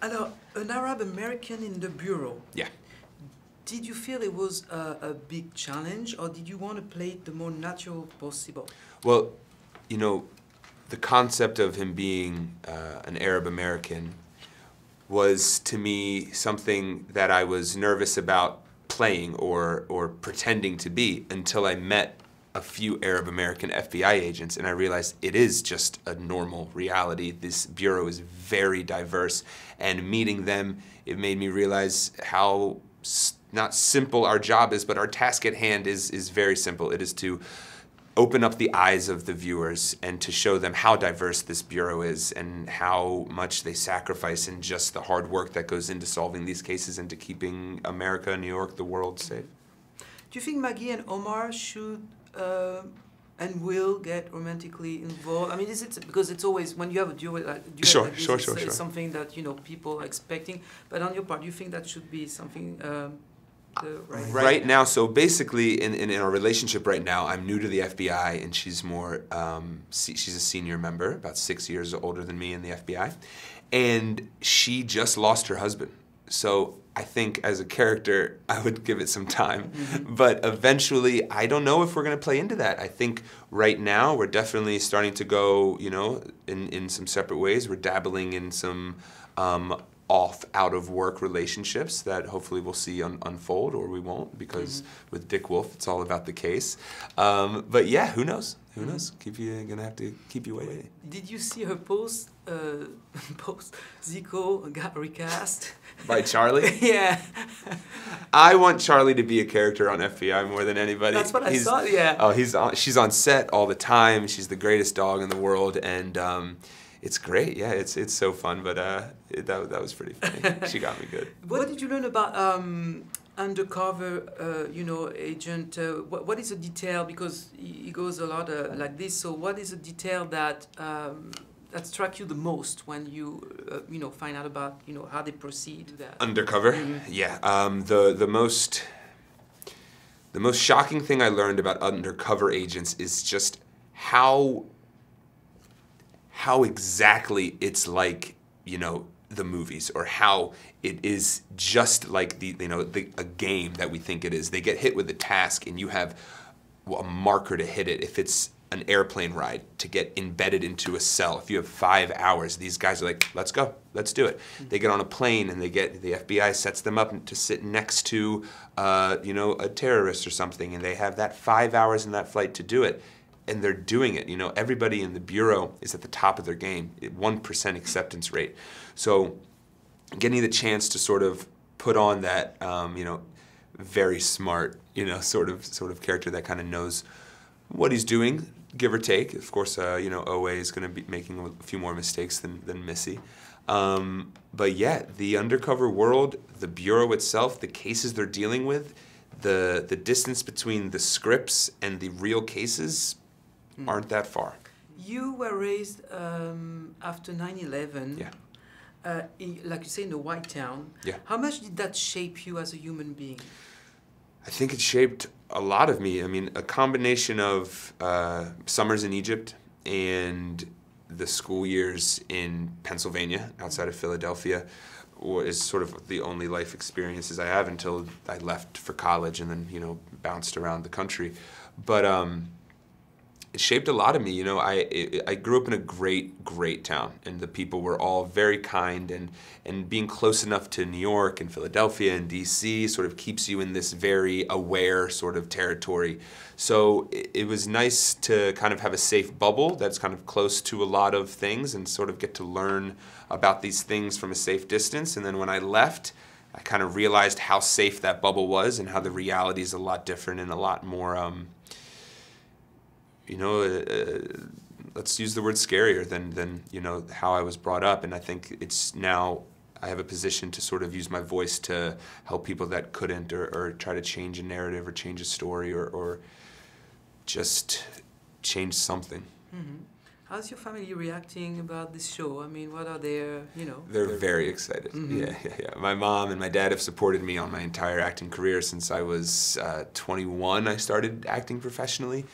Alors, an Arab American in the bureau. Yeah. Did you feel it was a big challenge, or did you want to play it the more natural possible? Well, you know, the concept of him being an Arab American was to me something that I was nervous about playing or pretending to be until I met a few Arab American FBI agents, and I realized it is just a normal reality. This bureau is very diverse, and meeting them, it made me realize how not simple our job is, but our task at hand is very simple. It is to open up the eyes of the viewers and to show them how diverse this bureau is and how much they sacrifice in just the hard work that goes into solving these cases and to keeping America, New York, the world safe. Do you think Maggie and Omar should and will get romantically involved? I mean, is it because it's always when you have a duo like Sure, this, sure, it's something that people are expecting. But on your part, do you think that should be something? Right now, so basically in our relationship right now, I'm new to the FBI and she's more, she's a senior member, about 6 years older than me in the FBI. And she just lost her husband. So I think as a character, I would give it some time. Mm-hmm. But eventually, I don't know if we're going to play into that. I think right now, we're definitely starting to go, in some separate ways. We're dabbling in some out-of-work relationships that hopefully we'll see unfold, or we won't, because with Dick Wolf, it's all about the case. But yeah, who knows? Who knows? Gonna have to keep you waiting. Did you see her post Zeeko got recast? By Charlie? Yeah. I want Charlie to be a character on FBI more than anybody. That's what I thought, yeah. Oh, she's on set all the time. She's the greatest dog in the world, and it's great. Yeah, it's so fun. But that was pretty funny. She got me good. What did you learn about undercover, agent? What is a detail? Because he goes a lot like this. So what is a detail that that struck you the most when you find out about how they proceed? Undercover, yeah. The most shocking thing I learned about undercover agents is just how exactly it's like the movies, or how it is just like a game that we think it is. They get hit with a task and you have a marker to hit it. If it's an airplane ride, to get embedded into a cell, if you have 5 hours, these guys are like, let's go, let's do it. They get on a plane and the FBI sets them up to sit next to a terrorist or something, and they have that 5 hours in that flight to do it. And they're doing it. Everybody in the bureau is at the top of their game, 1% acceptance rate. So getting the chance to sort of put on that, very smart, sort of character that kind of knows what he's doing, give or take. Of course, OA is going to be making a few more mistakes than Missy. But yeah, the undercover world, the bureau itself, the cases they're dealing with, the distance between the scripts and the real cases aren't that far. You were raised after 9/11. Yeah. Like you say, in a white town. Yeah. How much did that shape you as a human being? I think it shaped a lot of me. I mean, a combination of summers in Egypt and the school years in Pennsylvania, outside of Philadelphia, is sort of the only life experiences I have until I left for college and then, bounced around the country. But it shaped a lot of me. I grew up in a great town, and the people were all very kind, and being close enough to New York and Philadelphia and DC sort of keeps you in this very aware sort of territory. So it was nice to kind of have a safe bubble that's kind of close to a lot of things and sort of get to learn about these things from a safe distance. And then when I left, I kind of realized how safe that bubble was and how the reality is a lot different and a lot more let's use the word scarier than how I was brought up. And I think it's now I have a position to sort of use my voice to help people that couldn't, or try to change a narrative or change a story or just change something. Mm-hmm. How's your family reacting about this show? I mean, what are their, They're very excited. Mm-hmm. Yeah. My mom and my dad have supported me on my entire acting career since I was 21. I started acting professionally.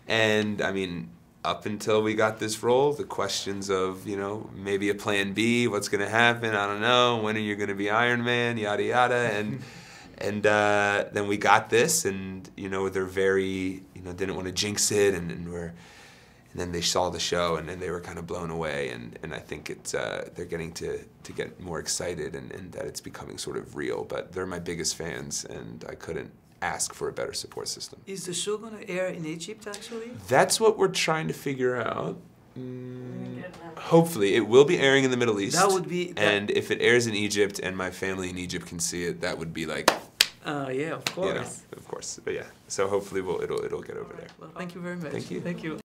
And I mean, up until we got this role, the questions of, you know, maybe a plan B, what's going to happen, I don't know, when are you going to be Iron Man, yada yada, and then we got this, and you know, they're very, you know, didn't want to jinx it, and then they saw the show, and then they were kind of blown away, and I think it's they're getting to get more excited, and that it's becoming sort of real. But they're my biggest fans, and I couldn't ask for a better support system. Is the show going to air in Egypt, actually? That's what we're trying to figure out. Hopefully, it will be airing in the Middle East. That would be... And if it airs in Egypt and my family in Egypt can see it, that would be like... yeah, of course. You know, of course. But yeah, so hopefully it'll get over there. Well, thank you very much. Thank you. Thank you.